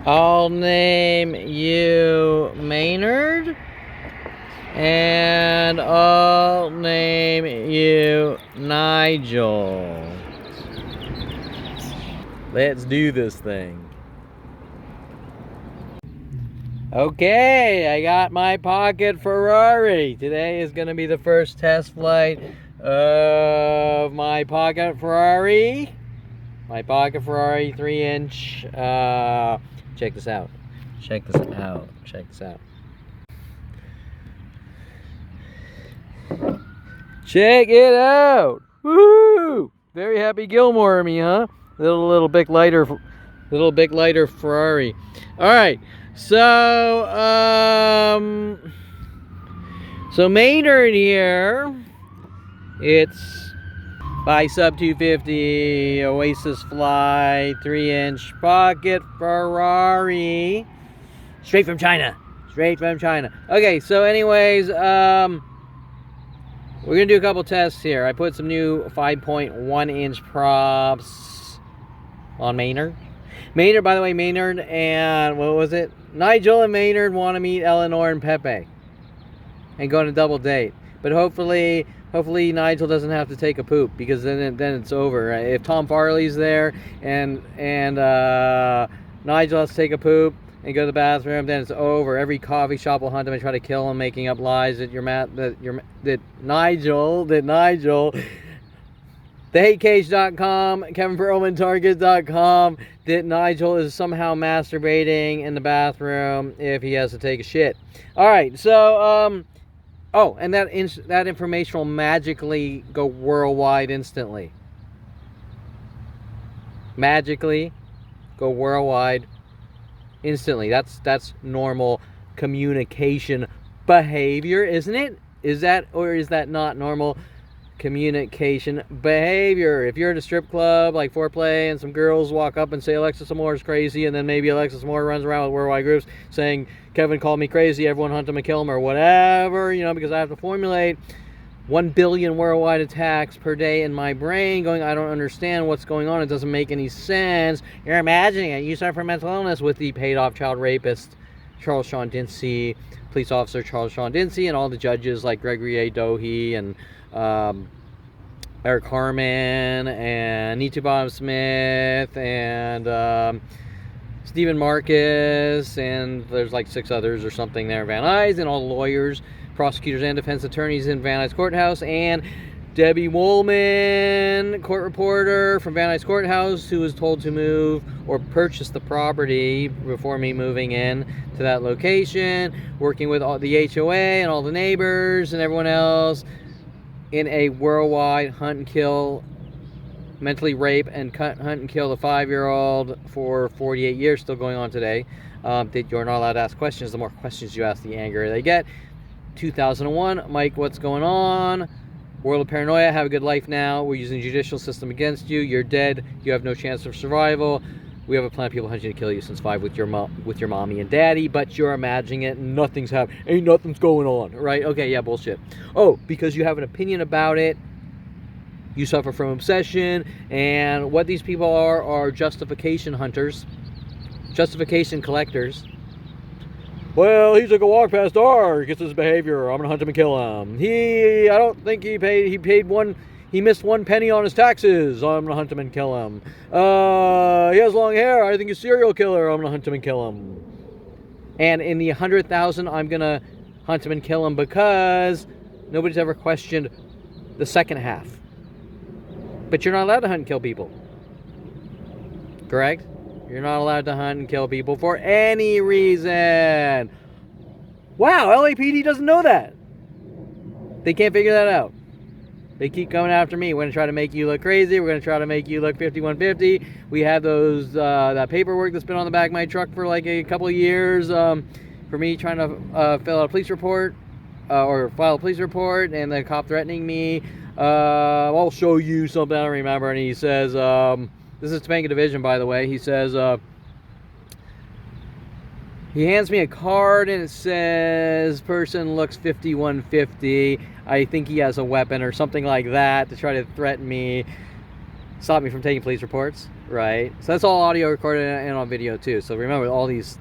I'll name you Maynard, and I'll name you Nigel. Let's do this thing. Okay, I got my pocket Ferrari. Today is going to be the first test flight of my pocket Ferrari. My pocket Ferrari 3-inch. Check this out. Check this out. Check this out. Check it out. Woo! Very Happy Gilmore of me, huh? Little big lighter Ferrari. All right. So Maynard here. It's by sub 250 Oasisfly 3-inch pocket Ferrari, straight from China. Okay, so anyways, we're gonna do a couple tests here. I put some new 5.1-inch props on Maynard. By the way, Maynard and what was it? Nigel and Maynard want to meet Eleanor and Pepe and go on a double date. But hopefully Nigel doesn't have to take a poop, because then it's over. Right? If Tom Farley's there and Nigel has to take a poop and go to the bathroom, then it's over. Every coffee shop will hunt him and try to kill him, making up lies that Nigel, TheHateCage.com, KevinPerlmanTarget.com, that Nigel is somehow masturbating in the bathroom if he has to take a shit. All right, so oh, and that information will magically go worldwide instantly. Magically go worldwide instantly. That's normal communication behavior, isn't it? Is that not normal communication behavior? If you're at a strip club like Foreplay and some girls walk up and say Alexis Moore is crazy, and then maybe Alexis Moore runs around with worldwide groups saying Kevin called me crazy, everyone hunt him and kill him, or whatever, because I have to formulate 1 billion worldwide attacks per day in my brain going, I don't understand what's going on, it doesn't make any sense, you're imagining it, you suffer mental illness, with the paid off child rapist Charles Sean Dinsey, police officer Charles Sean Dinsey, and all the judges like Gregory A. Dohe and Eric Harmon and Neetu Bob Smith and Stephen Marcus, and there's like 6 others or something there, Van Nuys, and all the lawyers, prosecutors, and defense attorneys in Van Nuys Courthouse, and Debbie Woolman, court reporter from Van Nuys Courthouse, who was told to move or purchase the property before me moving in to that location, working with all the HOA and all the neighbors and everyone else in a worldwide hunt and kill, mentally rape and hunt and kill the 5-year-old for 48 years, still going on today. That you're not allowed to ask questions. The more questions you ask, the angrier they get. 2001, Mike, what's going on? World of Paranoia, have a good life now. We're using the judicial system against you. You're dead. You have no chance of survival. We have a plan of people hunting to kill you since 5 with your mommy and daddy, but you're imagining it. Nothing's happening. Ain't nothing's going on, right? Okay, yeah, bullshit. Oh, because you have an opinion about it, you suffer from obsession, and what these people are justification hunters, justification collectors. Well, he took a walk past R, gets his behavior, I'm gonna hunt him and kill him. I don't think he missed 1 penny on his taxes, I'm gonna hunt him and kill him. He has long hair, I think he's a serial killer, I'm gonna hunt him and kill him. And in the 100,000, I'm gonna hunt him and kill him, because nobody's ever questioned the second half. But you're not allowed to hunt and kill people. Correct? You're not allowed to hunt and kill people for any reason. Wow, LAPD doesn't know that. They can't figure that out. They keep coming after me. We're going to try to make you look crazy. We're going to try to make you look 5150. We have that paperwork that's been on the back of my truck for like a couple of years for me trying to fill out a police report or file a police report, and the cop threatening me. I'll show you something, I don't remember. And he says, this is Topanga Division, by the way. He says, He hands me a card and it says, person looks 5150. I think he has a weapon or something like that to try to threaten me, stop me from taking police reports, right? So that's all audio recorded and on video too. So remember, all these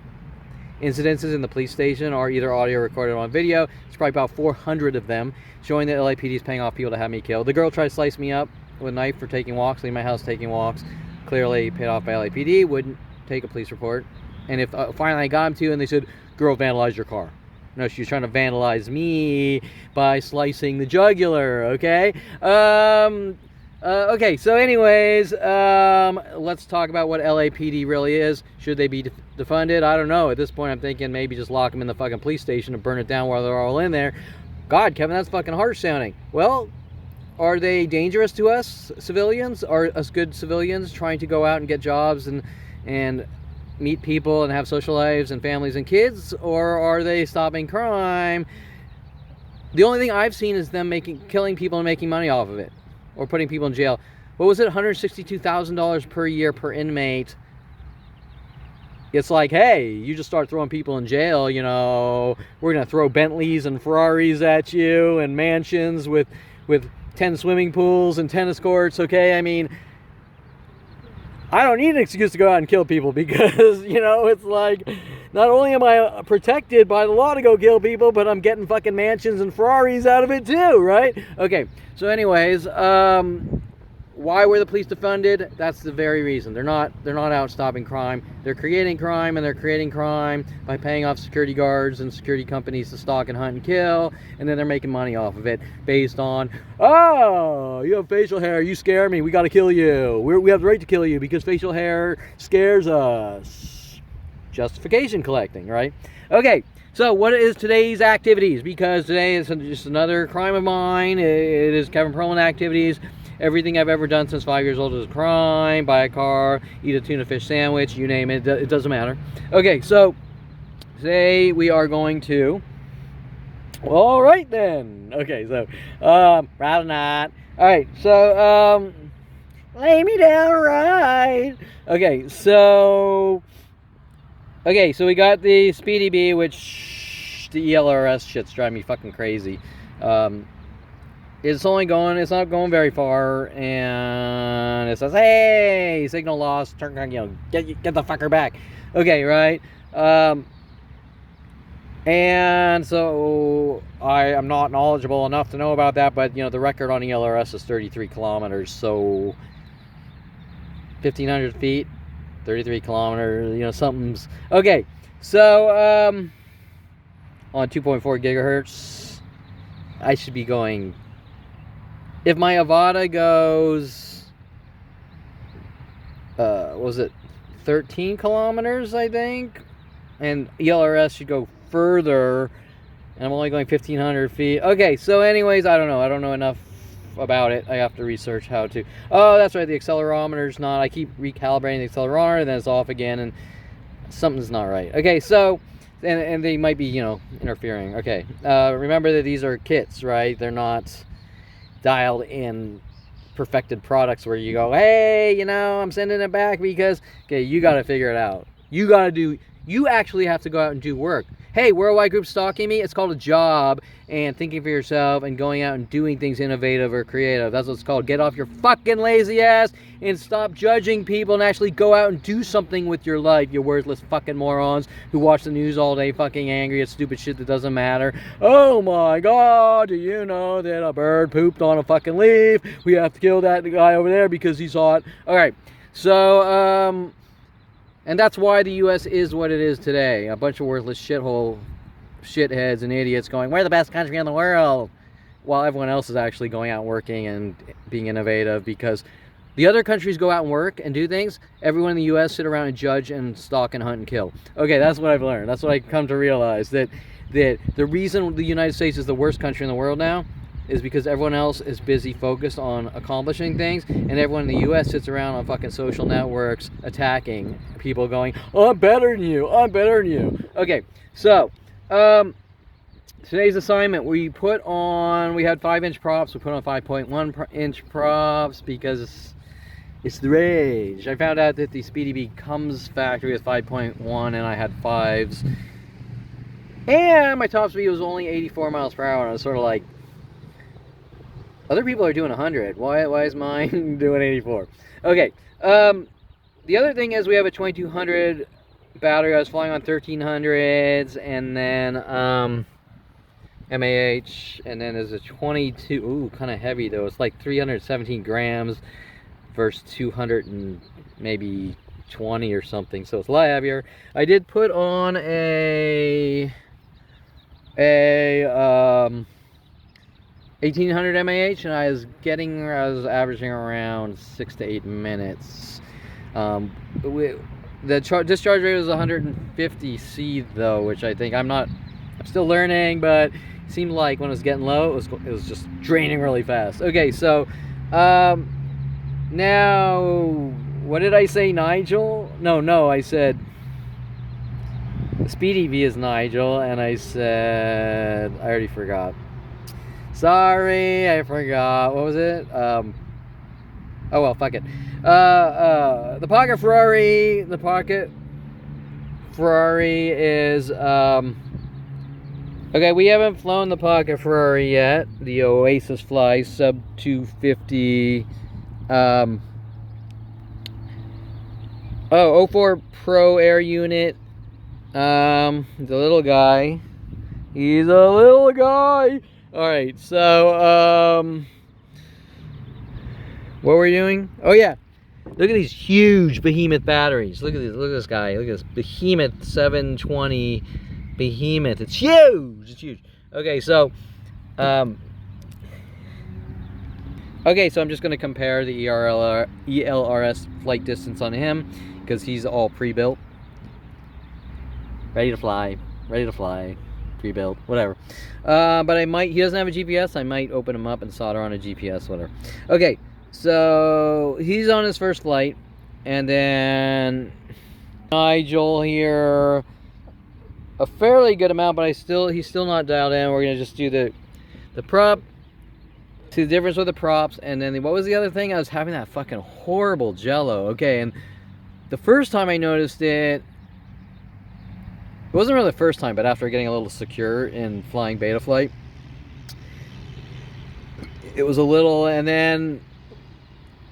incidences in the police station are either audio recorded or on video. It's probably about 400 of them showing that LAPD is paying off people to have me killed. The girl tried to slice me up with a knife for taking walks, leaving my house taking walks. Clearly paid off by LAPD, wouldn't take a police report. And if finally I got him to, and they said, girl, vandalize your car. No, she was trying to vandalize me by slicing the jugular, okay? Okay, so anyways, let's talk about what LAPD really is. Should they be defunded? I don't know. At this point, I'm thinking maybe just lock them in the fucking police station and burn it down while they're all in there. God, Kevin, that's fucking harsh sounding. Well, are they dangerous to us civilians? Are us good civilians trying to go out and get jobs and meet people and have social lives and families and kids? Or are they stopping crime? The only thing I've seen is them killing people and making money off of it, or putting people in jail. What was it? $162,000 per year per inmate. It's like, hey, you just start throwing people in jail, you know, we're gonna throw Bentleys and Ferraris at you and mansions with 10 swimming pools and tennis courts, okay? I mean, I don't need an excuse to go out and kill people because, you know, it's like, not only am I protected by the law to go kill people, but I'm getting fucking mansions and Ferraris out of it too, right? Okay, so anyways, why were the police defunded? That's the very reason. They're not out stopping crime. They're creating crime, and they're creating crime by paying off security guards and security companies to stalk and hunt and kill, and then they're making money off of it based on, oh, you have facial hair, you scare me, we gotta kill you. We have the right to kill you because facial hair scares us. Justification collecting, right? Okay, so what is today's activities? Because today is just another crime of mine. It is Kevin Perlman activities. Everything I've ever done since 5 years old is a crime. Buy a car, eat a tuna fish sandwich, you name it, it doesn't matter. Okay, so today we are going to, all right then. Okay, so, rather not. All right, so, lay me down right. Okay, so we got the SpeedyBee, which the ELRS shit's driving me fucking crazy. It's not going very far, and it says, hey, signal lost, turn, you know, get the fucker back. Okay, right? And so I'm not knowledgeable enough to know about that, but, you know, the record on ELRS is 33 kilometers, so 1,500 feet, 33 kilometers, you know, something's, okay, so, on 2.4 gigahertz, I should be going, if my Avada goes, was it 13 kilometers, I think? And ELRS should go further, and I'm only going 1,500 feet. Okay, so anyways, I don't know. I don't know enough about it. I have to research how to. Oh, that's right, the accelerometer's not. I keep recalibrating the accelerometer, and then it's off again, and something's not right. Okay, so, and they might be, you know, interfering. Okay, remember that these are kits, right? They're not dialed in perfected products where you go, hey, you know, I'm sending it back because, okay, you got to figure it out. You actually have to go out and do work. Hey, worldwide group stalking me, it's called a job, and thinking for yourself and going out and doing things innovative or creative. That's what it's called. Get off your fucking lazy ass and stop judging people and actually go out and do something with your life, you worthless fucking morons who watch the news all day fucking angry at stupid shit that doesn't matter. Oh my god, do you know that a bird pooped on a fucking leaf? We have to kill that guy over there because he's hot. Alright, so, and that's why the U.S. is what it is today. A bunch of worthless shitheads and idiots going, we're the best country in the world, while everyone else is actually going out and working and being innovative, because the other countries go out and work and do things. Everyone in the U.S. sit around and judge and stalk and hunt and kill. Okay, that's what I've learned. That's what I've come to realize, that the reason the United States is the worst country in the world now is because everyone else is busy focused on accomplishing things, and everyone in the U.S. sits around on fucking social networks attacking people going, oh, I'm better than you, I'm better than you. Okay, so, today's assignment, we had 5-inch props, we put on 5.1-inch props because It's the rage. I found out that the SpeedyBee comes factory with 5.1 and I had 5s. And my top speed was only 84 miles per hour. And I was sort of like, other people are doing 100. Why is mine doing 84? Okay. The other thing is we have a 2200 battery. I was flying on 1300s and then MAH, and then there's a 22. Ooh, kind of heavy though. It's like 317 grams versus 200 and maybe 20 or something. So it's a lot heavier. I did put on a 1800 mAh, and I was averaging around 6 to 8 minutes. The discharge rate was 150 C though, which I think I'm still learning, but it seemed like when it was getting low, it was just draining really fast. Okay, so now what did I say, Nigel? No, I said SpeedyBee is Nigel, and I said I already forgot. Sorry, I forgot. What was it? Oh well, fuck it. The Pocket Ferrari. The Pocket Ferrari is okay. We haven't flown the Pocket Ferrari yet. The Oasisfly sub 250. 04 Pro Air unit. The little guy. He's a little guy. All right, so what we're doing? Oh yeah, look at these huge behemoth batteries. Look at this. Look at this guy. Look at this behemoth 720 behemoth. It's huge. It's huge. Okay, so I'm just going to compare the ELRS flight distance on him because he's all pre-built, ready to fly, pre-built, whatever. But he doesn't have a GPS. I might open him up and solder on a GPS, whatever. Okay, so he's on his first flight, and then Nigel here, a fairly good amount, but he's still not dialed in. We're gonna just do the prop, see the difference with the props, and then what was the other thing? I was having that fucking horrible jello. Okay, and the first time I noticed it, it wasn't really the first time, but after getting a little secure in flying beta flight, it was a little, and then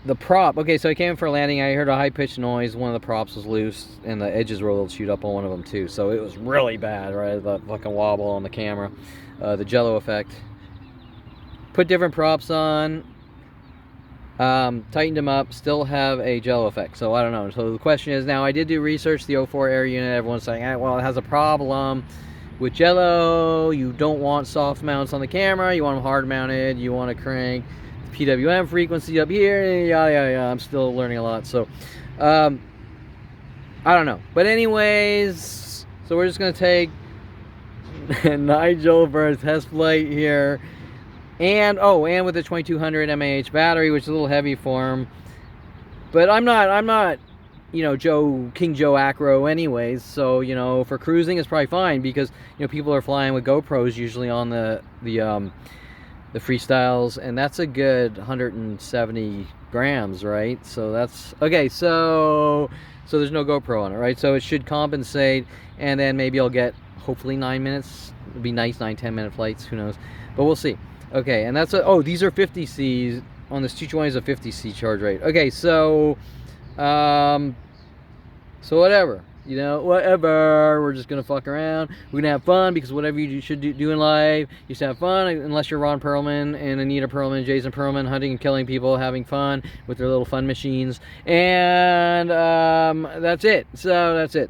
the prop. Okay, so I came in for a landing. I heard a high-pitched noise. One of the props was loose, and the edges were a little chewed up on one of them too. So it was really bad, right? The fucking wobble on the camera, the jello effect. Put different props on, tightened them up, still have a jello effect. So I don't know. So the question is, now I did do research, the 04 Air unit. Everyone's saying, well, it has a problem with jello. You don't want soft mounts on the camera. You want them hard mounted. You want to crank the PWM frequency up here. Yada, yada, yada. I'm still learning a lot. So I don't know. But anyways, so we're just going to take Nigel for a test flight here. And with the 2200 mAh battery, which is a little heavy for him. But I'm not, King Joe Acro anyways. So, for cruising it's probably fine because, people are flying with GoPros usually on the freestyles, and that's a good 170 grams, right? So that's okay. So there's no GoPro on it, right? So it should compensate, and then maybe I'll get hopefully 9 minutes. It'd be nice, 9-10 minute flights. Who knows? But we'll see. Okay, and that's these are 50 C's on this 220 is a 50 C charge rate. Okay, so whatever, whatever. We're just gonna fuck around. We're gonna have fun because whatever you should do in life, you should have fun. Unless you're Ron Perlman and Anita Perlman, Jason Perlman, hunting and killing people, having fun with their little fun machines, and that's it. So that's it.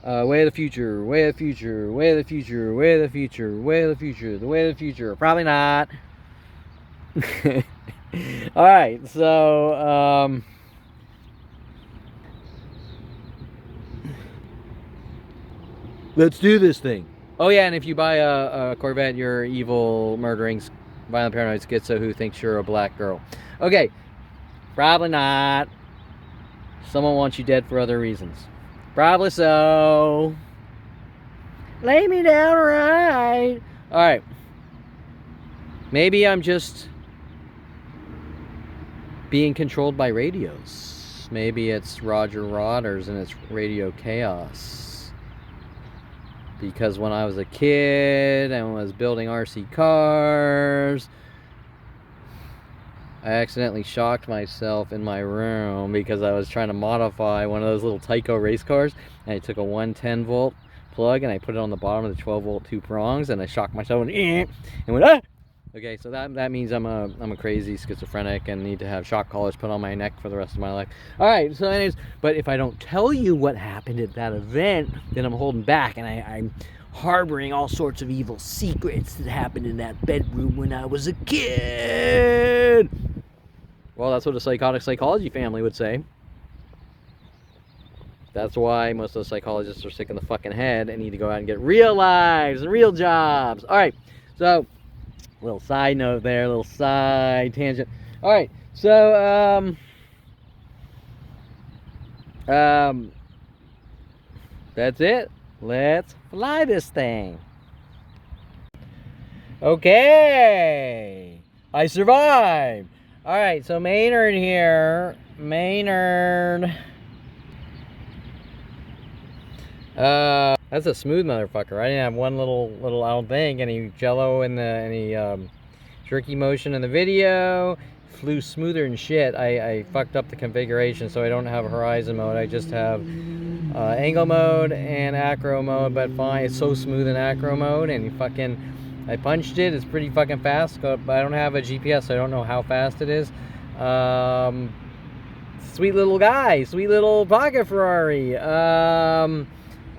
Way of the future, way of the future, way of the future, way of the future, way of the future, the way of the future. Probably not. Alright, so let's do this thing. Oh yeah, and if you buy a Corvette, you're evil, murdering, violent, paranoid schizo who thinks you're a black girl. Okay, probably not. Someone wants you dead for other reasons. Probably so. Lay me down right. Alright. Maybe I'm just being controlled by radios. Maybe it's Roger Waters and it's radio chaos. Because when I was a kid and was building RC cars, I accidentally shocked myself in my room because I was trying to modify one of those little Tyco race cars, and I took a 110 volt plug and I put it on the bottom of the 12 volt 2 prongs, and I shocked myself and went, ah! Okay, so that means I'm a crazy schizophrenic and need to have shock collars put on my neck for the rest of my life. All right, so anyways, but if I don't tell you what happened at that event, then I'm holding back, and I'm harboring all sorts of evil secrets that happened in that bedroom when I was a kid. Well, that's what a psychotic psychology family would say. That's why most of the psychologists are sick in the fucking head and need to go out and get real lives and real jobs. All right, so little side note there, little side tangent. All right, so that's it. Let's fly this thing. Okay, I survived. All right, so Maynard here. Maynard. That's a smooth motherfucker. I didn't have one little I don't think any jello in the any jerky motion in the video. Flew smoother than shit. I fucked up the configuration, so I don't have horizon mode. I just have angle mode and acro mode, but fine. It's so smooth in acro mode, and I punched it. It's pretty fucking fast, but I don't have a GPS, so I don't know how fast it is. Sweet little guy, sweet little pocket Ferrari.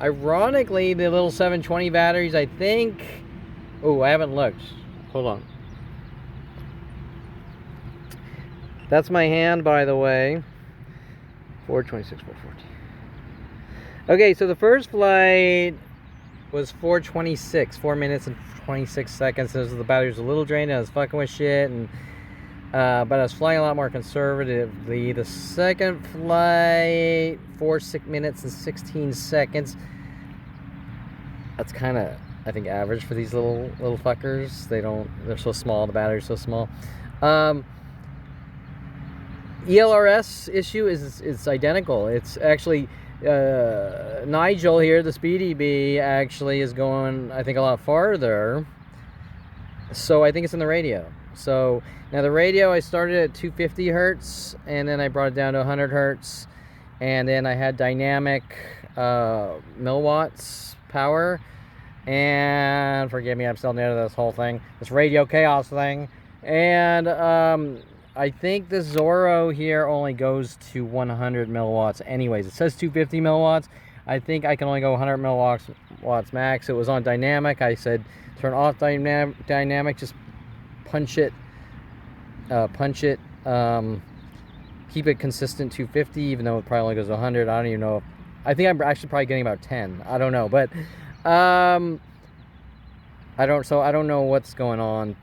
Ironically, the little 720 batteries, I think... Oh, I haven't looked. Hold on. That's my hand, by the way. 426, 440. Okay, so the first flight was 426. 4 minutes and 26 seconds. So the battery was a little drained. I was fucking with shit. But I was flying a lot more conservatively. The second flight, 4 minutes and 16 seconds. That's kind of, I think, average for these little fuckers. They're so small, the battery's so small. ELRS issue is identical. It's actually, Nigel here, the SpeedyBee, actually is going, I think, a lot farther. So I think it's in the radio. So now the radio, I started at 250 hertz, and then I brought it down to 100 hertz, and then I had dynamic milliwatts power. And forgive me, I'm still new to this whole thing, this radio chaos thing. And I think the Zorro here only goes to 100 milliwatts anyways. It says 250 milliwatts. I think I can only go 100 milliwatts max. It was on dynamic. I said turn off dynamic, just punch it, keep it consistent 250, even though it probably only goes to 100. I don't even know. I think I'm actually probably getting about 10. I don't know, but I don't know what's going on.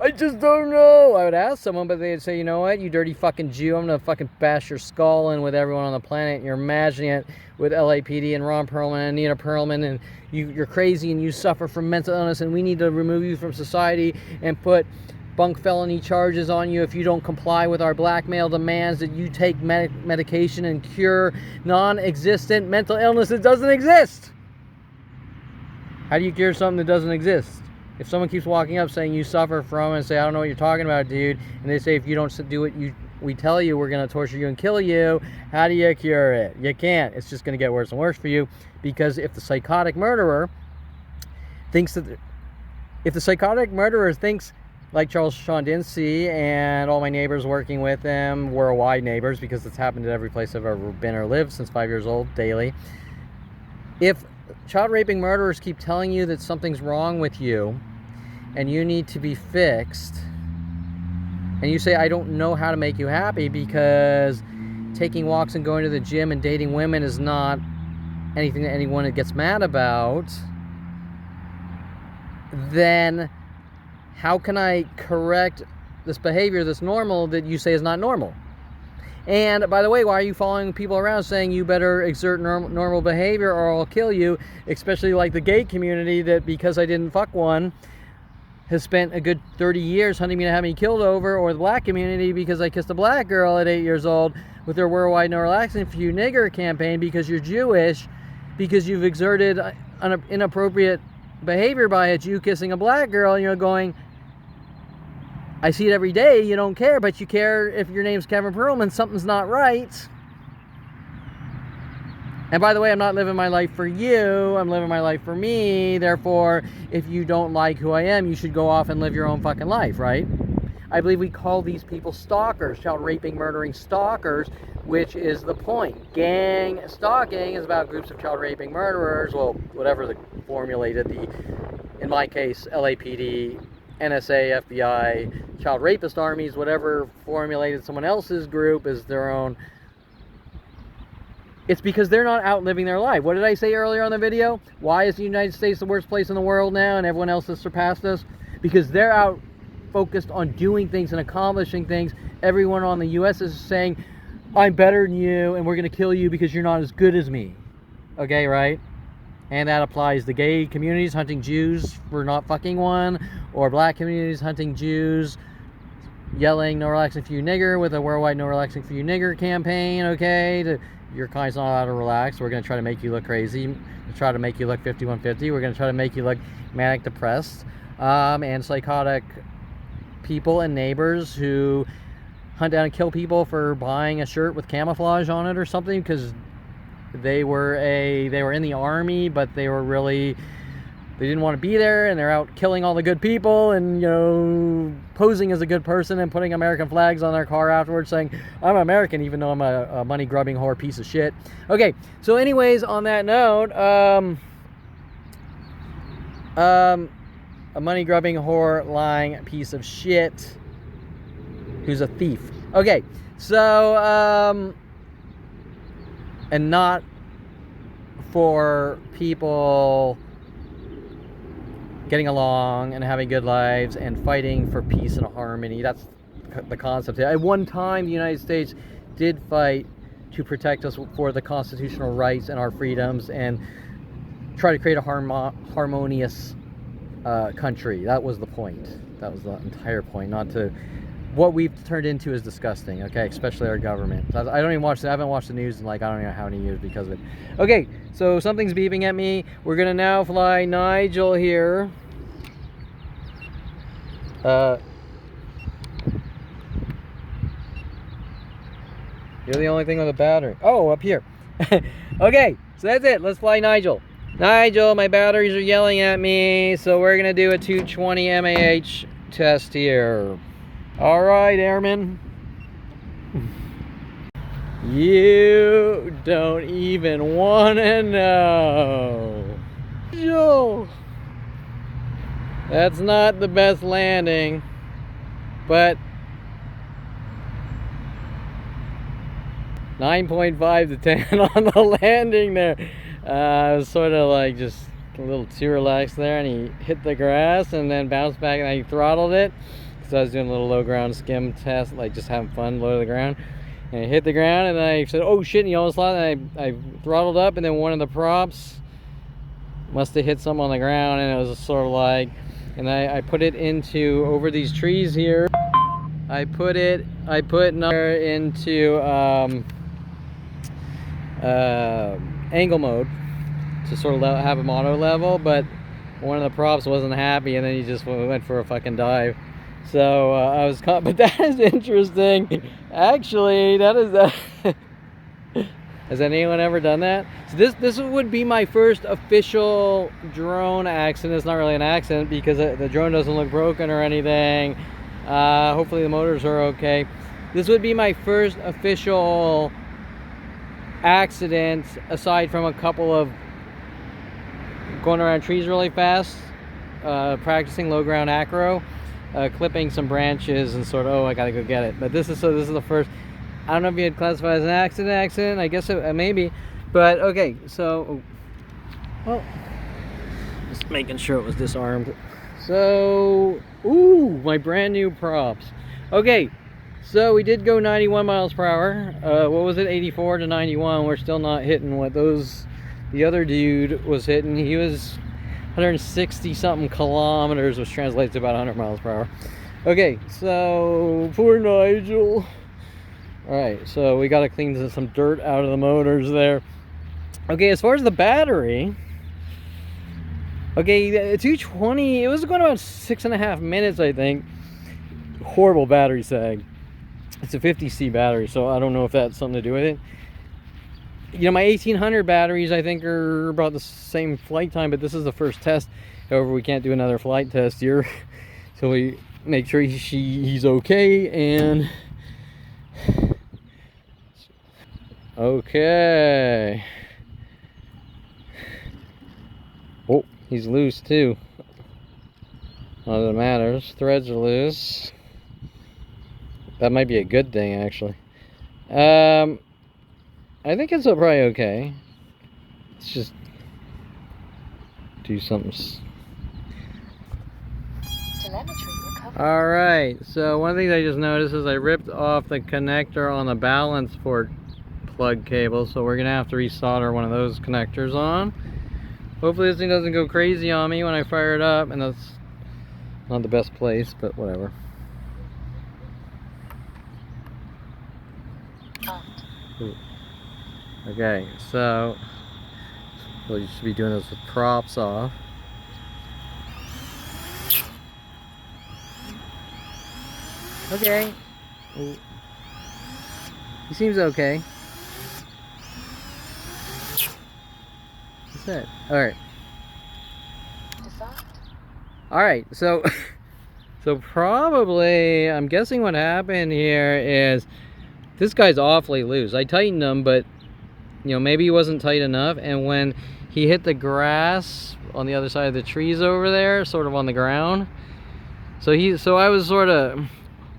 I just don't know. I would ask someone, but they'd say, you know what, you dirty fucking Jew, I'm gonna fucking bash your skull in with everyone on the planet, and you're imagining it with LAPD and Ron Perlman and Nina Perlman, and you're crazy and you suffer from mental illness, and we need to remove you from society and put bunk felony charges on you if you don't comply with our blackmail demands that you take medication and cure non-existent mental illness that doesn't exist. How do you cure something that doesn't exist? If someone keeps walking up saying you suffer from it, and say, I don't know what you're talking about, dude, and they say if you don't do what we tell you, we're going to torture you and kill you, how do you cure it? You can't. It's just going to get worse and worse for you, because if the psychotic murderer thinks like Charles Shondinsky and all my neighbors working with him, worldwide neighbors, because it's happened at every place I've ever been or lived since 5 years old, daily. If child raping murderers keep telling you that something's wrong with you and you need to be fixed, and you say, I don't know how to make you happy because taking walks and going to the gym and dating women is not anything that anyone gets mad about, then how can I correct this behavior that's normal that you say is not normal? And by the way, why are you following people around saying you better exert normal behavior or I'll kill you? Especially like the gay community, that because I didn't fuck one has spent a good 30 years hunting me to have me killed over, or the black community because I kissed a black girl at 8 years old with their worldwide no relaxing for you nigger campaign because you're Jewish, because you've exerted inappropriate behavior by a Jew kissing a black girl, and you're going, I see it every day, you don't care, but you care if your name's Kevin Perlman, something's not right. And by the way, I'm not living my life for you, I'm living my life for me. Therefore, if you don't like who I am, you should go off and live your own fucking life, right? I believe we call these people stalkers, child raping, murdering stalkers, which is the point. Gang stalking is about groups of child raping murderers, well, whatever the formulated, in my case, LAPD, NSA, FBI, child rapist armies, whatever formulated someone else's group is their own. It's because they're not out living their life. What did I say earlier on the video? Why is the United States the worst place in the world now and everyone else has surpassed us? Because they're out focused on doing things and accomplishing things. Everyone on the US is saying, I'm better than you and we're going to kill you because you're not as good as me. Okay, right? And that applies to gay communities hunting Jews for not fucking one, or black communities hunting Jews, yelling no relaxing for you nigger with a worldwide no relaxing for you nigger campaign, okay? Your kind's not allowed to relax. We're going to try to make you look crazy. We'll try to make you look 5150. We're going to try to make you look manic depressed and psychotic people and neighbors who hunt down and kill people for buying a shirt with camouflage on it or something because they were in the army, but they didn't want to be there, and they're out killing all the good people and, you know, posing as a good person and putting American flags on their car afterwards saying, I'm American, even though I'm a money-grubbing whore piece of shit. Okay, so anyways, on that note, a money-grubbing whore lying piece of shit who's a thief. Okay, so, and not for people getting along and having good lives and fighting for peace and harmony. That's the concept. At one time, the United States did fight to protect us for the constitutional rights and our freedoms and try to create a harmonious country. That was the point. That was the entire point. Not to... What we've turned into is disgusting, okay? Especially our government. I don't even watch... I haven't watched the news in like I don't know how many years because of it. Okay, so something's beeping at me. We're gonna now fly Nigel here. You're the only thing with a battery. Oh, up here. Okay, so that's it. Let's fly Nigel. Nigel, my batteries are yelling at me, so we're gonna do a 220 mAh test here. All right, airman. You don't even wanna know. Nigel. That's not the best landing, but 9.5 to 10 on the landing there. I was sort of like just a little too relaxed there, and he hit the grass and then bounced back, and I throttled it because I was doing a little low ground skim test, like just having fun low to the ground. And he hit the ground, and I said, oh shit, and he almost lost, and I throttled up, and then one of the props must have hit something on the ground, and it was sort of like, and I put it into, over these trees here, I put another into angle mode to sort of have him auto level, but one of the props wasn't happy, and then he just went for a fucking dive. So I was caught, but that is interesting. Actually, that is has anyone ever done that? So this would be my first official drone accident. It's not really an accident because the drone doesn't look broken or anything. Hopefully the motors are okay. This would be my first official accident, aside from a couple of going around trees really fast, practicing low ground acro, clipping some branches and sort of, oh, I gotta go get it. But this is the first. I don't know if you'd classify as an accident. I guess it maybe, but okay. So, well, just making sure it was disarmed. So, ooh, my brand new props. Okay, so we did go 91 miles per hour. What was it? 84 to 91. We're still not hitting what the other dude was hitting. He was 160 something kilometers, which translates to about 100 miles per hour. Okay, so poor Nigel. All right, so we got to clean some dirt out of the motors there. Okay, as far as the battery, okay, 220, it was going about 6.5 minutes, I think. Horrible battery sag. It's a 50C battery, so I don't know if that's something to do with it. You know, my 1800 batteries, I think, are about the same flight time, but this is the first test. However, we can't do another flight test here. So we make sure he's okay, and... Okay. Oh, he's loose too. Not that it matters. Threads are loose. That might be a good thing, actually. I think it's probably okay. Let's just do something. Alright, so one of the things I just noticed is I ripped off the connector on the balance port plug cable, so we're gonna have to resolder one of those connectors on. Hopefully this thing doesn't go crazy on me when I fire it up, and that's not the best place, but whatever. Ooh. Okay, so you should be doing this with props off. Okay. Ooh. He seems okay. That's it. Alright. Alright, so probably, I'm guessing what happened here is this guy's awfully loose. I tightened him, but you know, maybe he wasn't tight enough, and when he hit the grass on the other side of the trees over there, sort of on the ground, so I was sort of,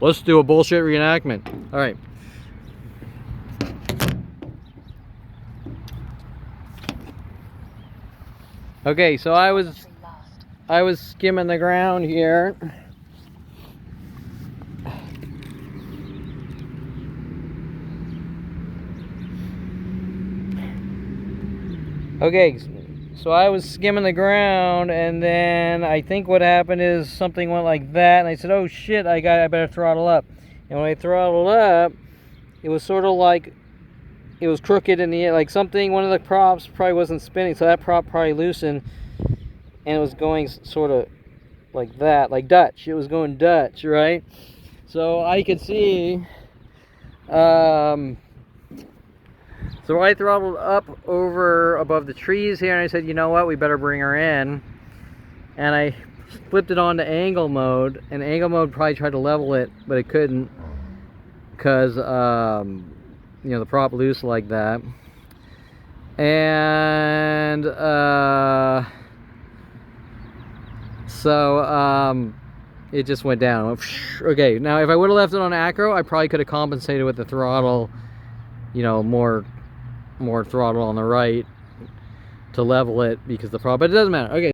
let's do a bullshit reenactment. All right. Okay, so I was skimming the ground here. Okay, so I was skimming the ground, and then I think what happened is something went like that, and I said, oh shit, I better throttle up. And when I throttled up, it was sort of like it was crooked in the air, like one of the props probably wasn't spinning, so that prop probably loosened, and it was going sort of like that, like Dutch. It was going Dutch, right? So I could see, so I throttled up over above the trees here, and I said, you know what, we better bring her in. And I flipped it on to angle mode, and angle mode probably tried to level it, but it couldn't, because you know, the prop loose like that. And it just went down. Okay, now if I would have left it on acro, I probably could have compensated with the throttle, you know, more throttle on the right to level it, because the prop, but it doesn't matter. Okay.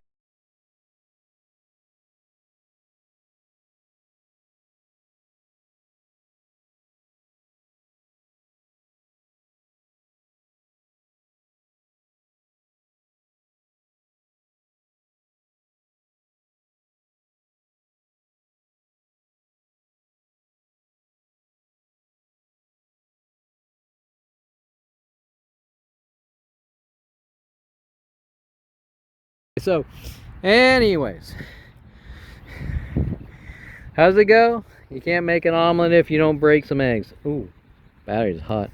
So, anyways, how's it go? You can't make an omelet if you don't break some eggs. Ooh, battery's hot.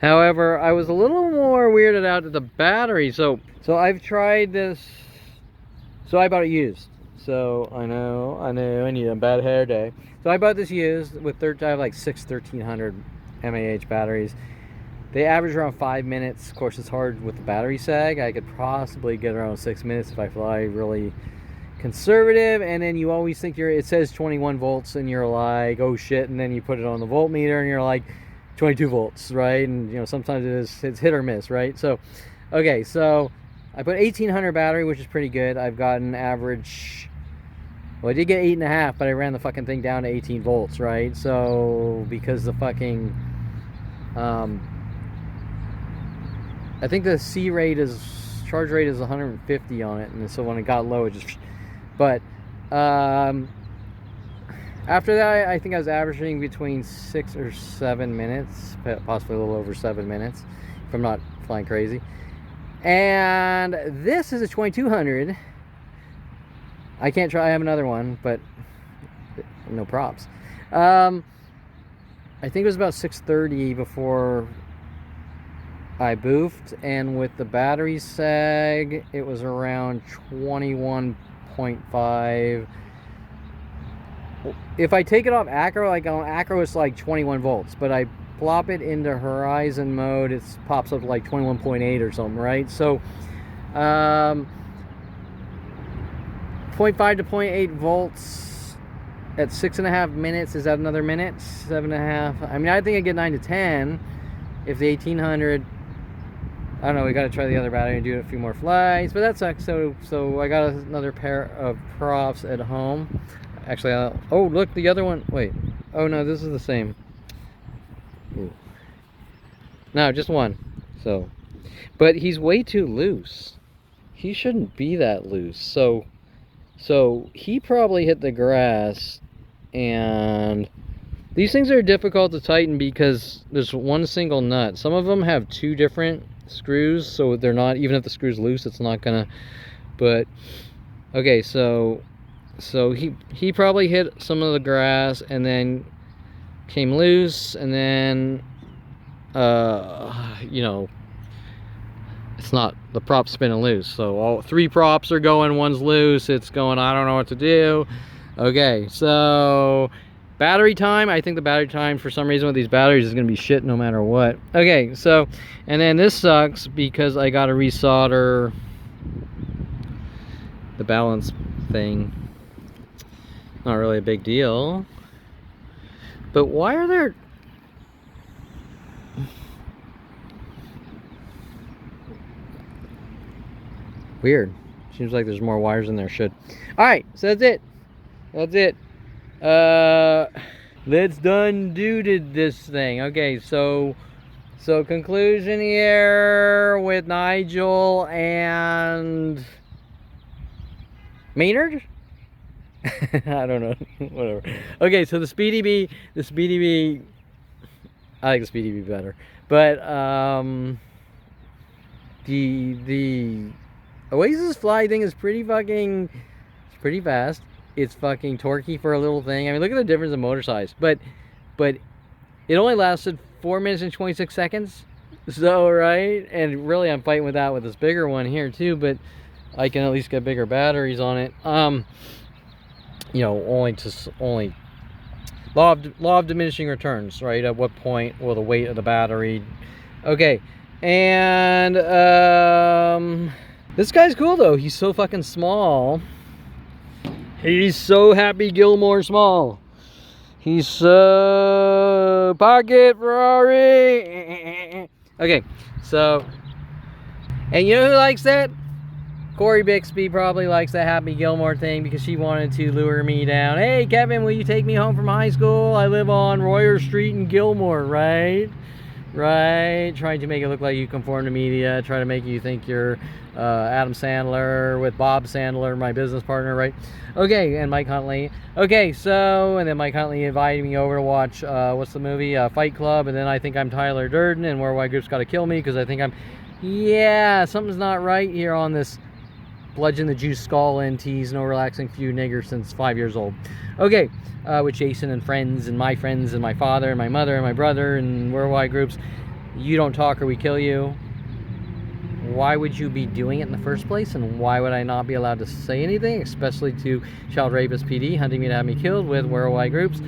However, I was a little more weirded out at the battery. So I've tried this. So I bought it used. So I know I need a bad hair day. So I bought this used with I have like 1300 mAh batteries. They average around 5 minutes. Of course, it's hard with the battery sag. I could possibly get around 6 minutes if I fly really conservative. And then you always think it says 21 volts, and you're like, oh shit. And then you put it on the voltmeter, and you're like 22 volts, right? And you know, sometimes it's hit or miss, right? So, okay, so I put 1800 battery, which is pretty good. I've gotten average. Well, I did get 8.5, but I ran the fucking thing down to 18 volts, right? So because the fucking I think the C rate is charge rate is 150 on it, and so when it got low, it just. But after that, I think I was averaging between 6 or 7 minutes, possibly a little over 7 minutes, if I'm not flying crazy. And this is a 2200. I can't try. I have another one, but no props. I think it was about 6:30 before I boofed, and with the battery sag, it was around 21.5. If I take it off acro, like on acro, it's like 21 volts, but I plop it into horizon mode, it pops up like 21.8 or something, right? So 0.5 to 0.8 volts at 6.5 minutes. Is that another minute? 7.5. I mean, I think I get 9 to 10 if the 1800. I don't know, we got to try the other battery and do a few more flights, but that sucks. So I got another pair of props at home. Actually, oh, look, the other one. Wait. Oh, no, this is the same. Ooh. No, just one. So, but he's way too loose. He shouldn't be that loose. So he probably hit the grass, and these things are difficult to tighten because there's one single nut. Some of them have two different screws, so they're not, even if the screw's loose, it's not gonna. But okay, so he probably hit some of the grass and then came loose, and then you know, it's not, the prop's spinning loose, so all three props are going, one's loose, it's going, I don't know what to do. Okay, so battery time, I think the battery time for some reason with these batteries is gonna be shit no matter what. Okay, so, and then this sucks because I gotta resolder the balance thing. Not really a big deal, but why are there weird? Seems like there's more wires than there should. All right, so that's it. Let's done do to this thing. Okay, so conclusion here with Nigel and Maynard. I don't know, whatever. Okay, so the SpeedyBee, I like the SpeedyBee better, but the Oasisfly thing is pretty fucking, it's pretty fast. It's fucking torquey for a little thing. I mean, look at the difference in motor size. But it only lasted 4 minutes and 26 seconds. So, right? And really, I'm fighting with that with this bigger one here too. But I can at least get bigger batteries on it. You know, only law of diminishing returns, right? At what point will the weight of the battery? Okay, and this guy's cool though. He's so fucking small. He's so Happy Gilmore small. He's so pocket Ferrari. Okay, so, and you know who likes that? Corey Bixby probably likes the Happy Gilmore thing because she wanted to lure me down. Hey, Kevin, will you take me home from high school? I live on Royer Street in Gilmore, right? Right? Trying to make it look like you conform to media. Try to make you think you're Adam Sandler with Bob Sandler, my business partner, right? Okay, and Mike Huntley. Okay, so, and then Mike Huntley invited me over to watch, what's the movie? Fight Club, and then I think I'm Tyler Durden, and Worldwide Group's Gotta Kill Me because I think I'm, yeah, something's not right here on this Bludgeon the Juice Skull and Tease No Relaxing Few Nigger since 5 years old. Okay, with Jason and friends and my father and my mother and my brother and Worldwide Groups. You don't talk or we kill you. Why would you be doing it in the first place? And why would I not be allowed to say anything, especially to Child Rapist PD hunting me to have me killed with Worldwide Groups?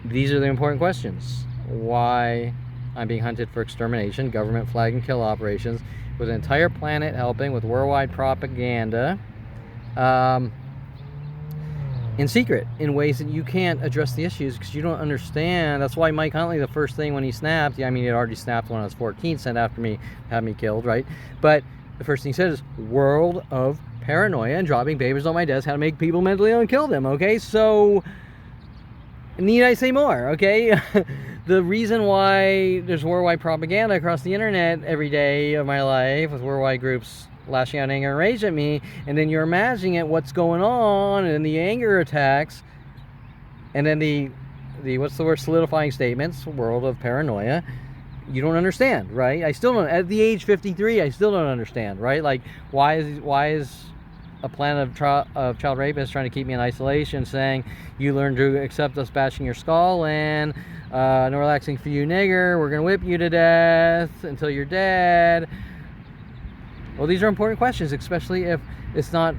These are the important questions. Why I'm being hunted for extermination, government flag and kill operations, with an entire planet helping with worldwide propaganda in secret, in ways that you can't address the issues because you don't understand. That's why Mike Huntley, the first thing when he snapped, I mean, he had already snapped when I was 14, sent after me, had me killed, right? But the first thing he said is, world of paranoia and dropping papers on my desk, how to make people mentally ill and kill them, okay? So, need I say more, okay? The reason why there's worldwide propaganda across the internet every day of my life with Worldwide Group's lashing out anger and rage at me, and then you're imagining it, what's going on, and the anger attacks, and then the what's the word, solidifying statements, world of paranoia. You don't understand, right? I still don't, at the age 53, I still don't understand, right? Like, why is a plan of child rapists trying to keep me in isolation, saying you learn to accept us bashing your skull, and no relaxing for you, nigger, we're gonna whip you to death until you're dead. Well, these are important questions, especially if it's not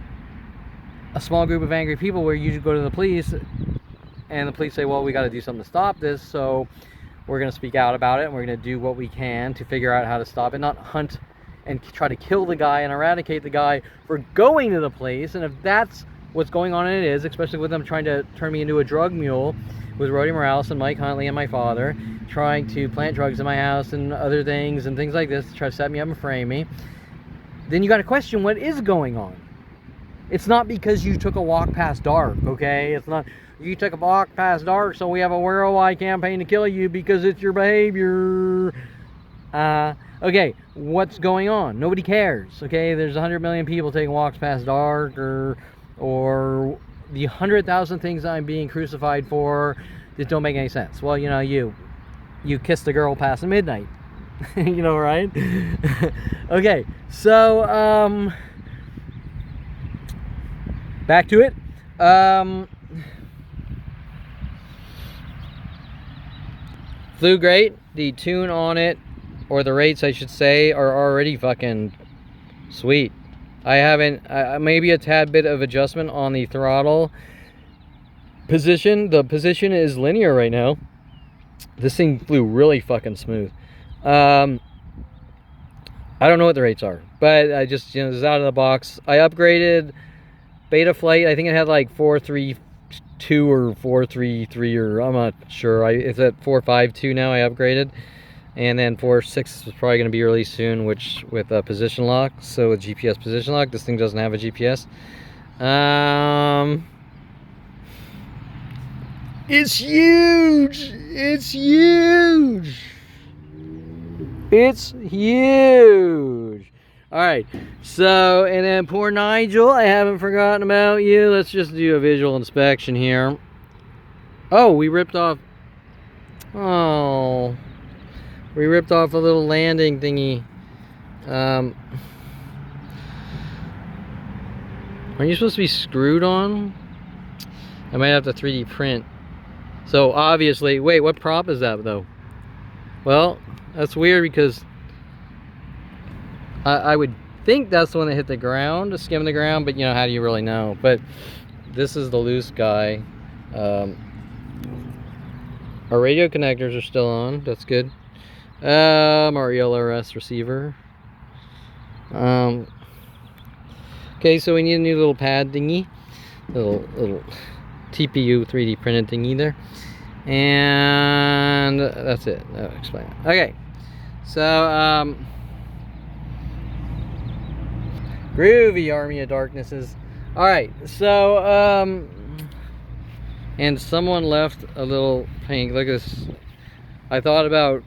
a small group of angry people where you go to the police and the police say, well, we got to do something to stop this, so we're going to speak out about it, and we're going to do what we can to figure out how to stop it, not hunt and try to kill the guy and eradicate the guy for going to the place. And if that's what's going on, and it is, especially with them trying to turn me into a drug mule with Rhodey Morales and Mike Huntley and my father, trying to plant drugs in my house and other things and things like this to try to set me up and frame me, then you got to question what is going on. It's not because you took a walk past dark, okay? It's not you took a walk past dark, so we have a worldwide campaign to kill you because it's your behavior. Okay, what's going on? Nobody cares, okay? There's 100 million people taking walks past dark, or the 100,000 things I'm being crucified for that don't make any sense. Well, you know, you kissed a girl past midnight. You know, right? Okay, so back to it. Flew great. The tune on it, or the rates I should say, are already fucking sweet. I haven't, maybe a tad bit of adjustment on the throttle position. The position is linear right now. This thing flew really fucking smooth. I don't know what the rates are, but I just, you know, this is out of the box. I upgraded beta flight. I think it had like 432 or 433, or I'm not sure. It's at 452 now. I upgraded, and then 46 is probably going to be released soon, which with a position lock. So with GPS position lock, this thing doesn't have a GPS. It's huge. It's huge. It's huge. All right, so, and then poor Nigel, I haven't forgotten about you. Let's just do a visual inspection here. Oh, we ripped off a little landing thingy. Are you supposed to be screwed on? I might have to 3D print. So obviously, wait, what prop is that though? Well, that's weird because I would think that's the one that hit the ground, skimmed the ground, but you know, how do you really know? But this is the loose guy. Our radio connectors are still on. That's good. Our ELRS receiver. Okay, so we need a new little pad thingy, little TPU 3D printed thingy there, and that's it. That'll explain it. Okay, so groovy Army of Darknesses. All right, so and someone left a little pink. Look at this. I thought about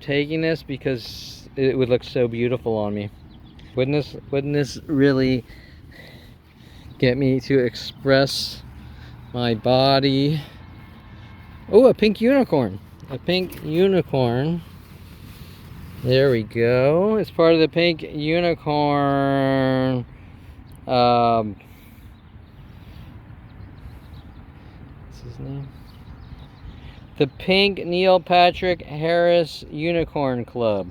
taking this because it would look so beautiful on me. Wouldn't this really get me to express my body? Oh, a pink unicorn. A pink unicorn. There we go. It's part of the pink unicorn. What's his name? The Pink Neil Patrick Harris Unicorn Club.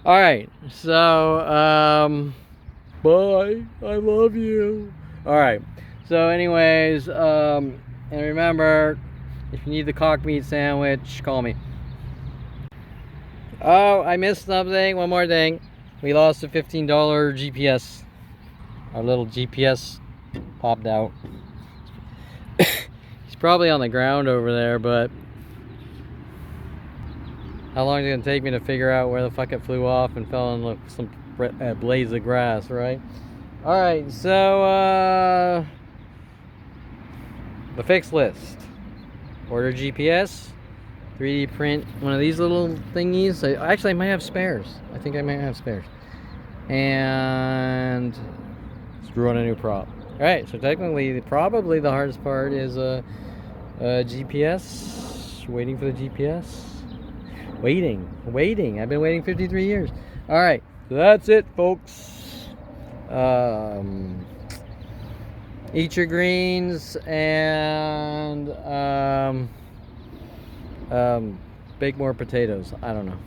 Alright, so, bye. I love you. Alright, so anyways, and remember, if you need the cock meat sandwich, call me. Oh, I missed something. One more thing. We lost a $15 GPS. Our little GPS popped out. He's probably on the ground over there, but how long is it going to take me to figure out where the fuck it flew off and fell in some blaze of grass, right? Alright, so, the fixed list. Order GPS. 3D print one of these little thingies. Actually, I might have spares. I think I might have spares. and screw on a new prop. All right, so technically, probably the hardest part is GPS. Waiting for the GPS. Waiting. I've been waiting 53 years. All right, so that's it, folks. Eat your greens and bake more potatoes. I don't know.